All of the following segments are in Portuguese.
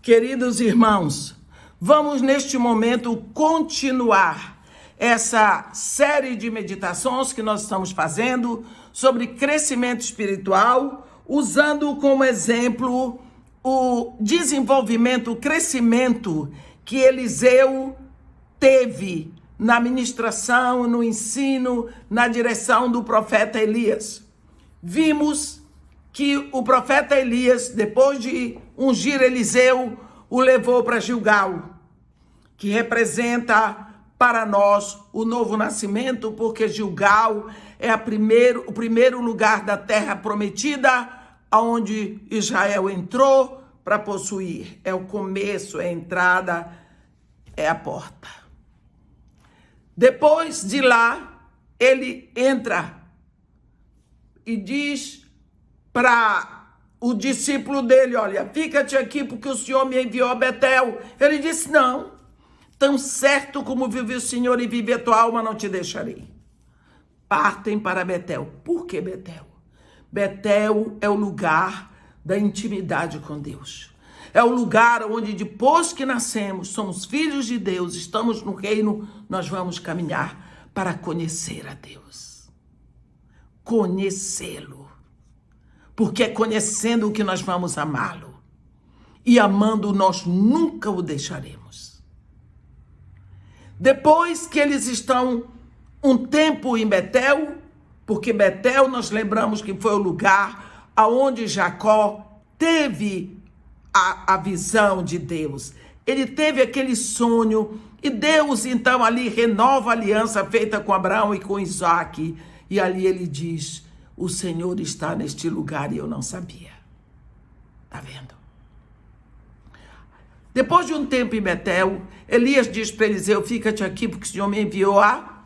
Queridos irmãos, vamos neste momento continuar essa série de meditações que nós estamos fazendo sobre crescimento espiritual, usando como exemplo o desenvolvimento, o crescimento que Eliseu teve na ministração, no ensino, na direção do profeta Elias. Vimos que o profeta Elias, depois de ungir Eliseu, o levou para Gilgal, que representa para nós o novo nascimento, porque Gilgal é o primeiro lugar da terra prometida, onde Israel entrou para possuir. É o começo, é a entrada, é a porta. Depois de lá, ele entra e diz para o discípulo dele: olha, fica-te aqui porque o Senhor me enviou a Betel. Ele disse: não, tão certo como vive o Senhor e vive a tua alma, não te deixarei. Partem para Betel. Por que Betel? Betel é o lugar da intimidade com Deus. É o lugar onde, depois que nascemos, somos filhos de Deus, estamos no reino, nós vamos caminhar para conhecer a Deus. Conhecê-lo. Porque é conhecendo que nós vamos amá-lo. E amando, nós nunca o deixaremos. Depois que eles estão um tempo em Betel, porque Betel, nós lembramos que foi o lugar aonde Jacó teve a visão de Deus. Ele teve aquele sonho e Deus então ali renova a aliança feita com Abraão e com Isaac. E ali ele diz: o Senhor está neste lugar e eu não sabia. Tá vendo? Depois de um tempo em Betel, Elias diz para Eliseu: fica-te aqui porque o Senhor me enviou a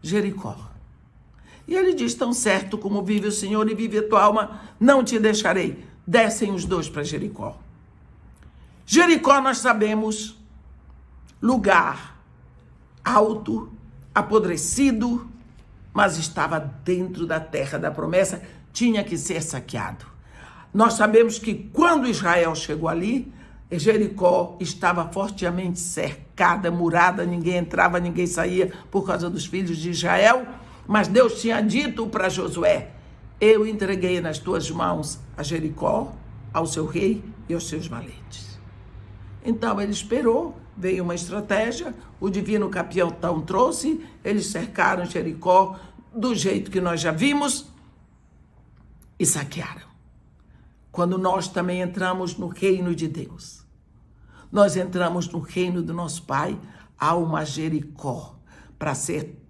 Jericó. E ele diz: tão certo como vive o Senhor e vive a tua alma, não te deixarei. Descem os dois para Jericó. Jericó, nós sabemos, lugar alto, apodrecido, mas estava dentro da terra da promessa, tinha que ser saqueado. Nós sabemos que quando Israel chegou ali, Jericó estava fortemente cercada, murada, ninguém entrava, ninguém saía por causa dos filhos de Israel, mas Deus tinha dito para Josué: eu entreguei nas tuas mãos a Jericó, ao seu rei e aos seus valentes. Então ele esperou, veio uma estratégia, o divino capitão trouxe, eles cercaram Jericó do jeito que nós já vimos e saquearam. Quando nós também entramos no reino de Deus, nós entramos no reino do nosso Pai, há uma Jericó para ser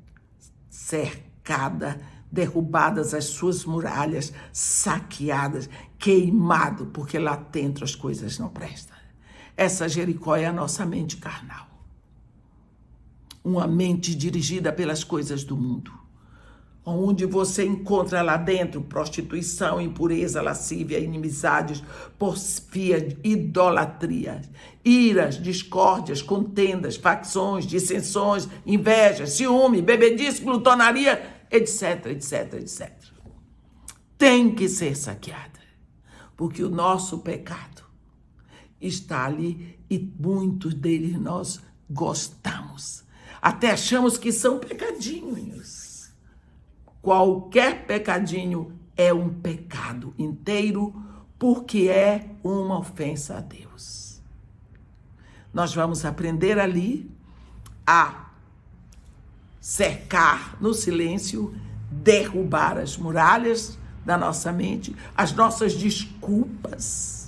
cercada, derrubadas as suas muralhas, saqueadas, queimado, porque lá dentro as coisas não prestam. Essa Jericó é a nossa mente carnal. Uma mente dirigida pelas coisas do mundo. Onde você encontra lá dentro prostituição, impureza, lascívia, inimizades, porfia, idolatria, iras, discórdias, contendas, facções, dissensões, invejas, ciúme, bebedice, glutonaria, etc, etc, etc. Tem que ser saqueada, porque o nosso pecado está ali e muitos deles nós gostamos. Até achamos que são pecadinhos. Qualquer pecadinho é um pecado inteiro, porque é uma ofensa a Deus. Nós vamos aprender ali a cercar no silêncio, derrubar as muralhas da nossa mente, as nossas desculpas,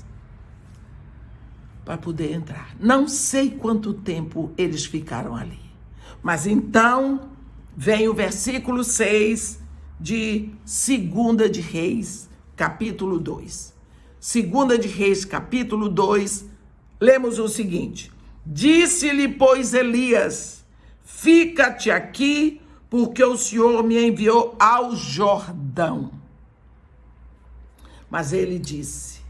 para poder entrar. Não sei quanto tempo eles ficaram ali. Mas então vem o versículo 6 de 2 de Reis, capítulo 2. 2 de Reis, capítulo 2, lemos o seguinte: disse-lhe, pois, Elias: fica-te aqui, porque o Senhor me enviou ao Jordão. Mas ele disse: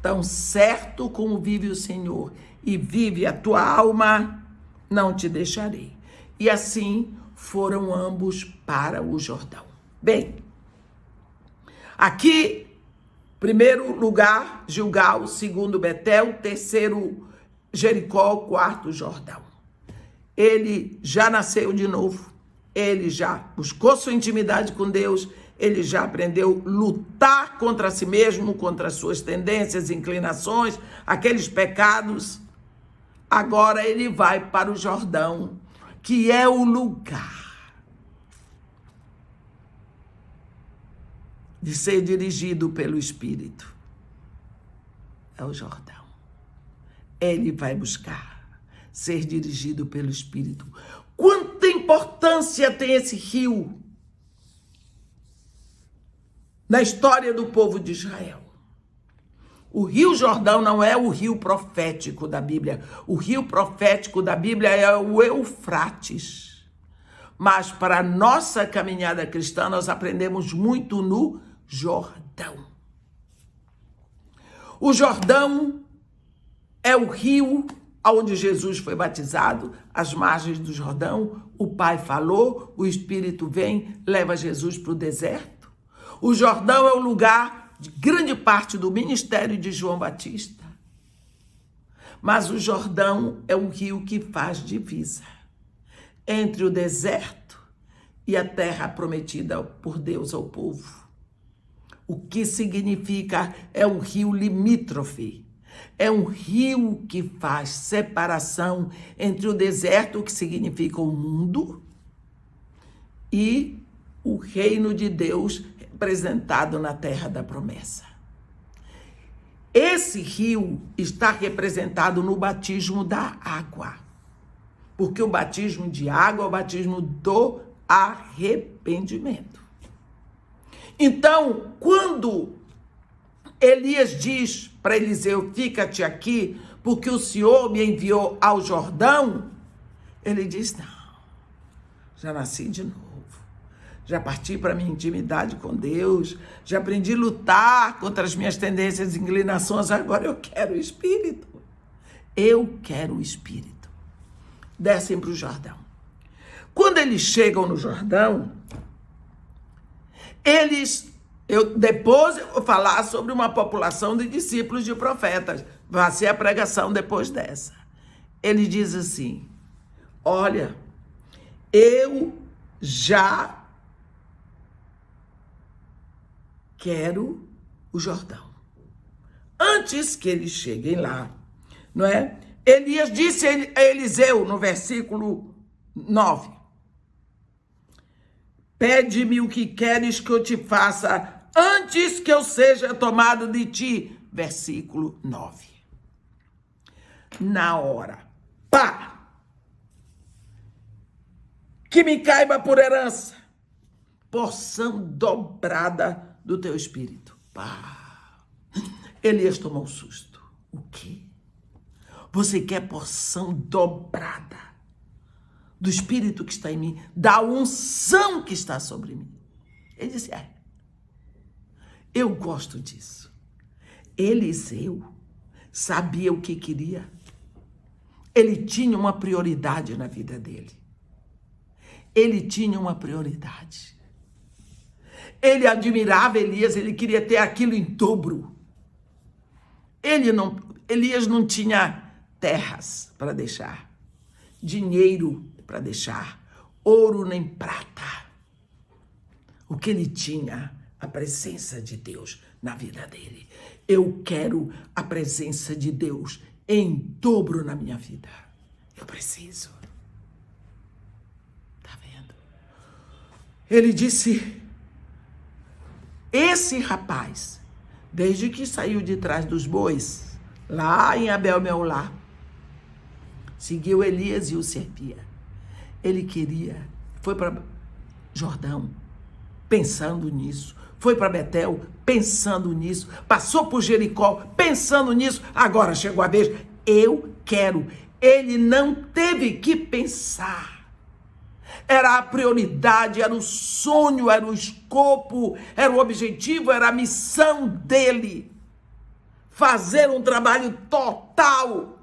tão certo como vive o Senhor e vive a tua alma, não te deixarei. E assim foram ambos para o Jordão. Bem, aqui, primeiro lugar, Gilgal, segundo Betel, terceiro Jericó, o quarto Jordão. Ele já nasceu de novo, ele já buscou sua intimidade com Deus, ele já aprendeu a lutar contra si mesmo, contra as suas tendências, inclinações, aqueles pecados. Agora ele vai para o Jordão, que é o lugar de ser dirigido pelo Espírito. É o Jordão. Ele vai buscar ser dirigido pelo Espírito. Quanta importância tem esse rio na história do povo de Israel? O Rio Jordão não é o rio profético da Bíblia. O rio profético da Bíblia é o Eufrates. Mas para a nossa caminhada cristã, nós aprendemos muito no Jordão. O Jordão é o rio onde Jesus foi batizado, às margens do Jordão. O Pai falou, o Espírito vem, leva Jesus para o deserto. O Jordão é o lugar de grande parte do ministério de João Batista. Mas o Jordão é um rio que faz divisa entre o deserto e a terra prometida por Deus ao povo. O que significa é um rio limítrofe. É um rio que faz separação entre o deserto, que significa o mundo, e o reino de Deus representado na terra da promessa. Esse rio está representado no batismo da água, porque o batismo de água é o batismo do arrependimento. Então, quando Elias diz para Eliseu, fica-te aqui, porque o Senhor me enviou ao Jordão, ele diz, não, já nasci de novo, já parti para a minha intimidade com Deus, já aprendi a lutar contra as minhas tendências e inclinações, agora eu quero o Espírito. Eu quero o Espírito. Descem para o Jordão. Quando eles chegam no Jordão, depois eu vou falar sobre uma população de discípulos de profetas. Vai ser a pregação depois dessa. Ele diz assim, olha, eu já quero o Jordão. Antes que eles cheguem lá, não é? Elias disse a Eliseu, no versículo 9, pede-me o que queres que eu te faça antes que eu seja tomado de ti. Versículo 9. Na hora, que me caiba por herança, porção dobrada do teu espírito. Elias tomou um susto. O quê? Você quer porção dobrada do Espírito que está em mim, da unção que está sobre mim? Ele disse, eu gosto disso. Eliseu sabia o que queria. Ele tinha uma prioridade na vida dele. Ele tinha uma prioridade. Ele admirava Elias, ele queria ter aquilo em dobro. Elias não tinha terras para deixar, dinheiro para deixar, ouro nem prata. O que ele tinha? A presença de Deus na vida dele. Eu quero a presença de Deus em dobro na minha vida. Eu preciso. Tá vendo? Ele disse, esse rapaz, desde que saiu de trás dos bois, lá em Abel-Meolá, seguiu Elias e o servia. Ele foi para Jordão, pensando nisso. Foi para Betel, pensando nisso. Passou por Jericó, pensando nisso. Agora chegou a vez, eu quero. Ele não teve que pensar. Era a prioridade, era o sonho, era o escopo, era o objetivo, era a missão dele. Fazer um trabalho total.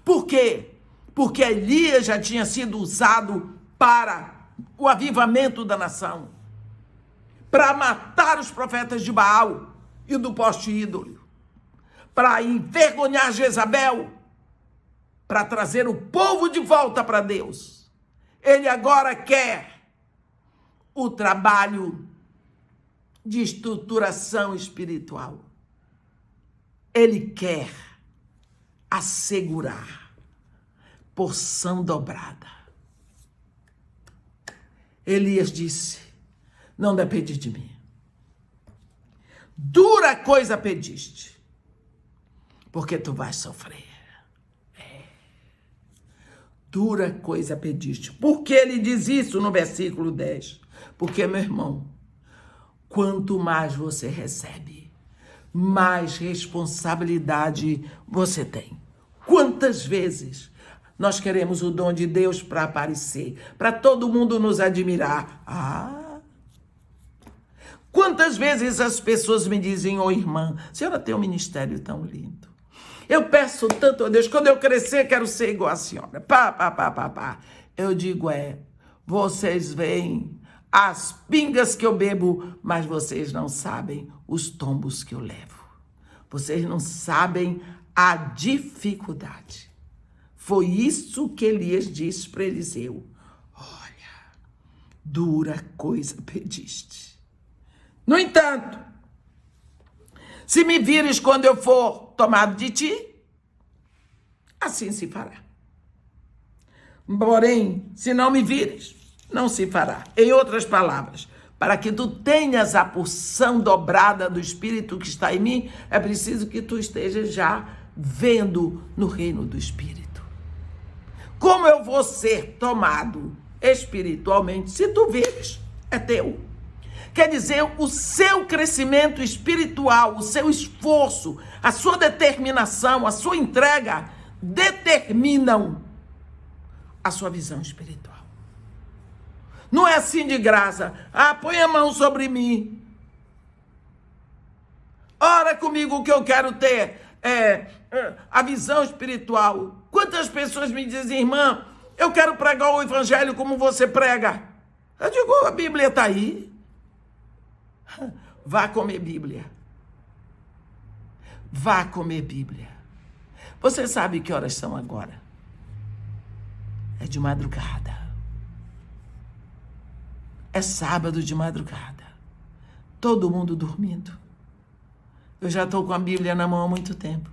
Por quê? Porque Elias já tinha sido usado para o avivamento da nação, para matar os profetas de Baal e do poste ídolo, para envergonhar Jezabel, para trazer o povo de volta para Deus. Ele agora quer o trabalho de estruturação espiritual. Ele quer assegurar porção dobrada. Elias disse: não depende de mim. Dura coisa pediste, porque tu vais sofrer. Dura coisa pediste. Por que ele diz isso no versículo 10? Porque, meu irmão, quanto mais você recebe, mais responsabilidade você tem. Quantas vezes nós queremos o dom de Deus para aparecer, para todo mundo nos admirar? Quantas vezes as pessoas me dizem: ô irmã, a senhora tem um ministério tão lindo. Eu peço tanto a Deus, quando eu crescer, quero ser igual a senhora. Eu digo: vocês veem as pingas que eu bebo, mas vocês não sabem os tombos que eu levo. Vocês não sabem a dificuldade. Foi isso que Elias disse para Eliseu: olha, dura coisa pediste. No entanto, se me vires quando eu for tomado de ti, assim se fará. Porém, se não me vires, não se fará. Em outras palavras, para que tu tenhas a porção dobrada do Espírito que está em mim, é preciso que tu estejas já vendo no reino do Espírito. Como eu vou ser tomado espiritualmente? Se tu vires, é teu. Quer dizer, o seu crescimento espiritual, o seu esforço, a sua determinação, a sua entrega, determinam a sua visão espiritual. Não é assim de graça. Põe a mão sobre mim. Ora comigo que eu quero ter a visão espiritual. Quantas pessoas me dizem: irmã, eu quero pregar o evangelho como você prega. Eu digo: a Bíblia está aí. Vá comer Bíblia. Vá comer Bíblia. Você sabe que horas são agora? É de madrugada. É sábado de madrugada. Todo mundo dormindo. Eu já estou com a Bíblia na mão há muito tempo.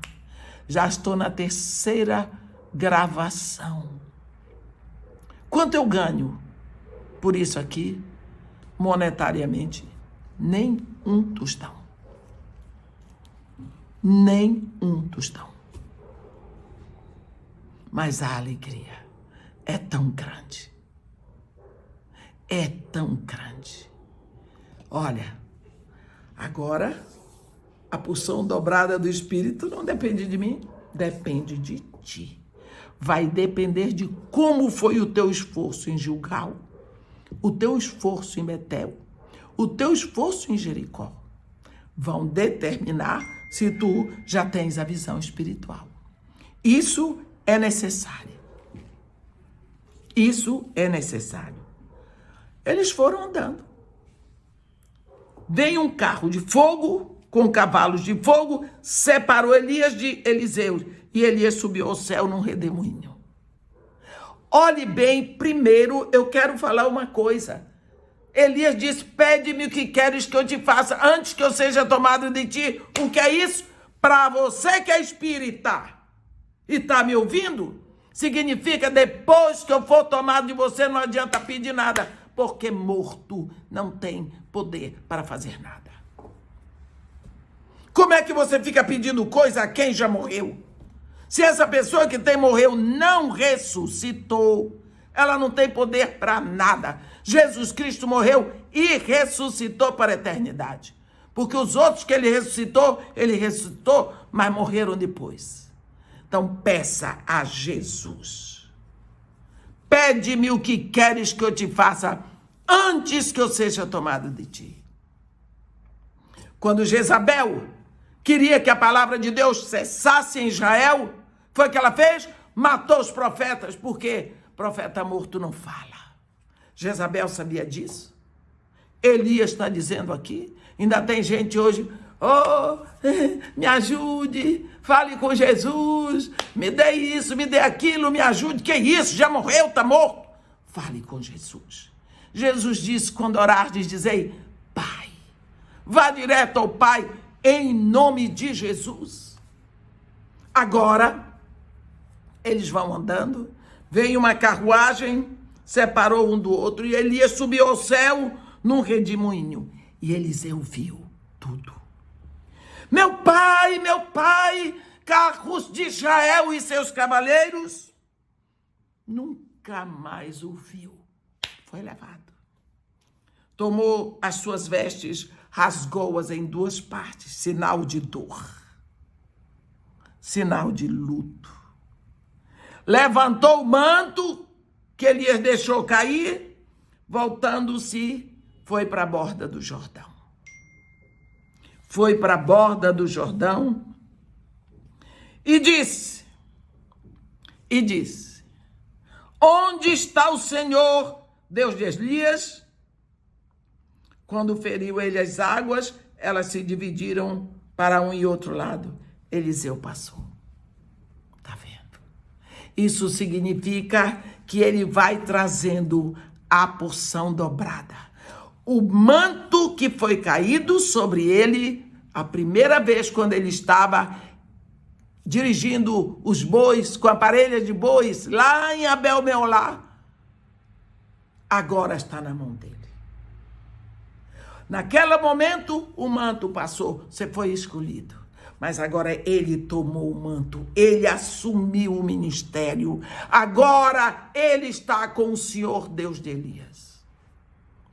Já estou na 3ª gravação. Quanto eu ganho por isso aqui, monetariamente? Nem um tostão. Nem um tostão. Mas a alegria é tão grande. É tão grande. Olha, agora a porção dobrada do Espírito não depende de mim, depende de ti. Vai depender de como foi o teu esforço em Gilgal, o teu esforço em Betel, o teu esforço em Jericó. Vão determinar se tu já tens a visão espiritual. Isso é necessário. Isso é necessário. Eles foram andando. Veio um carro de fogo, com cavalos de fogo, separou Elias de Eliseu. E Elias subiu ao céu num redemoinho. Olhe bem, primeiro eu quero falar uma coisa. Elias disse: pede-me o que queres que eu te faça antes que eu seja tomado de ti. O que é isso? Para você que é espírita e está me ouvindo, significa depois que eu for tomado de você não adianta pedir nada, porque morto não tem poder para fazer nada. Como é que você fica pedindo coisa a quem já morreu? Se essa pessoa que morreu não ressuscitou, ela não tem poder para nada. Jesus Cristo morreu e ressuscitou para a eternidade. Porque os outros que ele ressuscitou, mas morreram depois. Então peça a Jesus. Pede-me o que queres que eu te faça antes que eu seja tomado de ti. Quando Jezabel queria que a palavra de Deus cessasse em Israel, foi o que ela fez? Matou os profetas, porque profeta morto não fala. Jezabel sabia disso. Elias está dizendo aqui. Ainda tem gente hoje Oh, me ajude, fale com Jesus, me dê isso, me dê aquilo, me ajude. Que isso? Já morreu, está morto? Fale com Jesus. Jesus disse, quando orardes, dizei, Pai. Vá direto ao Pai, em nome de Jesus. Agora, eles vão andando, veio uma carruagem, separou um do outro, e Elias subiu ao céu num redemoinho. E Eliseu viu tudo. Meu pai, carros de Israel e seus cavaleiros. Nunca mais o viu. Foi levado. Tomou as suas vestes, rasgou-as em duas partes, sinal de dor, sinal de luto. Levantou o manto que Elias deixou cair, voltando-se, foi para a borda do Jordão. Foi para a borda do Jordão e disse, onde está o Senhor, Deus de Elias? Quando feriu ele as águas, elas se dividiram para um e outro lado. Eliseu passou. Está vendo? Isso significa que ele vai trazendo a porção dobrada. O manto que foi caído sobre ele, a primeira vez quando ele estava dirigindo os bois, com a parelha de bois, lá em Abel-Meolá, agora está na mão dele. Naquele momento, o manto passou, você foi escolhido. Mas agora ele tomou o manto, ele assumiu o ministério. Agora ele está com o Senhor Deus de Elias.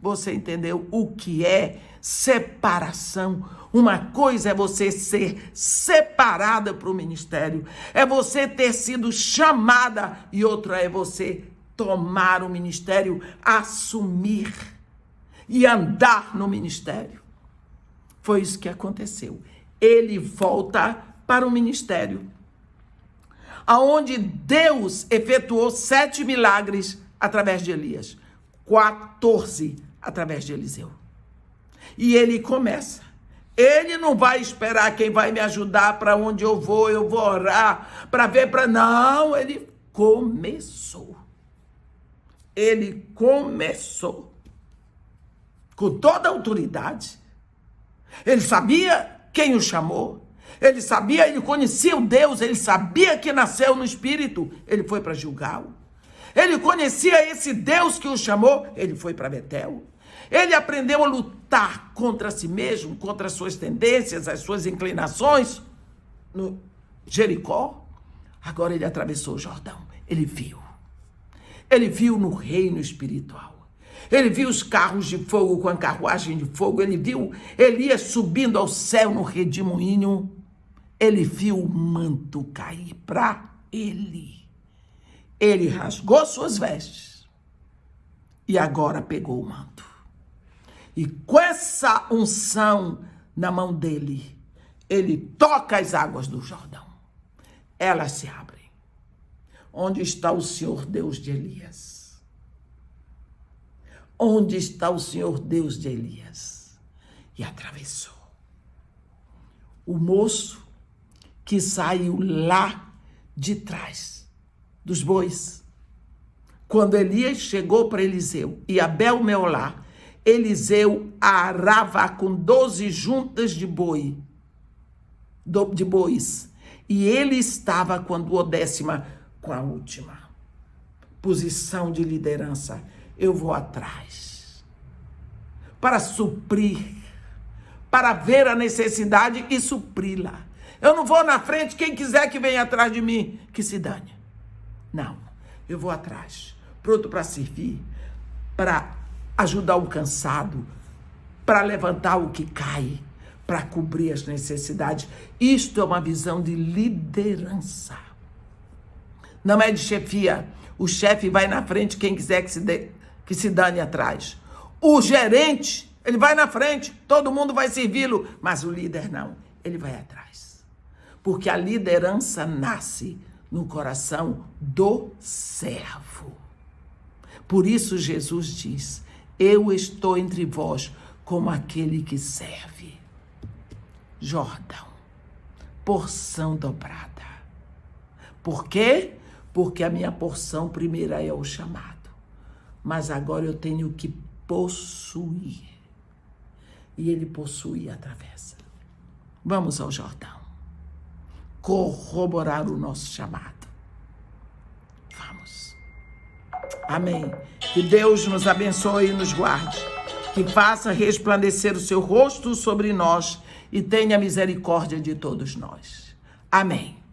Você entendeu o que é separação? Uma coisa é você ser separada para o ministério, é você ter sido chamada, e outra é você tomar o ministério, assumir e andar no ministério. Foi isso que aconteceu. Ele volta para o ministério, aonde Deus efetuou 7 milagres através de Elias, 14 através de Eliseu. E ele começa. Ele não vai esperar quem vai me ajudar, para onde eu vou orar, para ver, não, ele começou. Ele começou com toda a autoridade. Ele sabia quem o chamou. Ele sabia, ele conhecia o Deus, ele sabia que nasceu no Espírito. Ele foi para Gilgal. Ele conhecia esse Deus que o chamou. Ele foi para Betel. Ele aprendeu a lutar contra si mesmo, contra as suas tendências, as suas inclinações no Jericó. Agora ele atravessou o Jordão. Ele viu. Ele viu no reino espiritual. Ele viu os carros de fogo com a carruagem de fogo. Ele viu Elias subindo ao céu no redemoinho. Ele viu o manto cair para ele. Ele rasgou suas vestes e agora pegou o manto. E com essa unção na mão dele, ele toca as águas do Jordão. Elas se abrem. Onde está o Senhor Deus de Elias? Onde está o Senhor Deus de Elias? E atravessou. O moço que saiu lá de trás dos bois. Quando Elias chegou para Eliseu e Abel-Meolá, Eliseu arava com 12 juntas de bois. E ele estava com a 10ª, com a última. Posição de liderança. Eu vou atrás para suprir, para ver a necessidade e supri-la. Eu não vou na frente, quem quiser que venha atrás de mim, que se dane. Não, eu vou atrás, pronto para servir, para ajudar o cansado, para levantar o que cai, para cobrir as necessidades. Isto é uma visão de liderança. Não é de chefia. O chefe vai na frente, quem quiser que se dane atrás. O gerente, ele vai na frente, todo mundo vai servi-lo, mas o líder não, ele vai atrás. Porque a liderança nasce no coração do servo. Por isso Jesus diz, eu estou entre vós como aquele que serve. Jordão. Porção dobrada. Por quê? Porque a minha porção primeira é o chamado. Mas agora eu tenho que possuir. E ele possui e atravessa. Vamos ao Jordão. Corroborar o nosso chamado. Vamos. Amém. Que Deus nos abençoe e nos guarde. Que faça resplandecer o seu rosto sobre nós e tenha misericórdia de todos nós. Amém.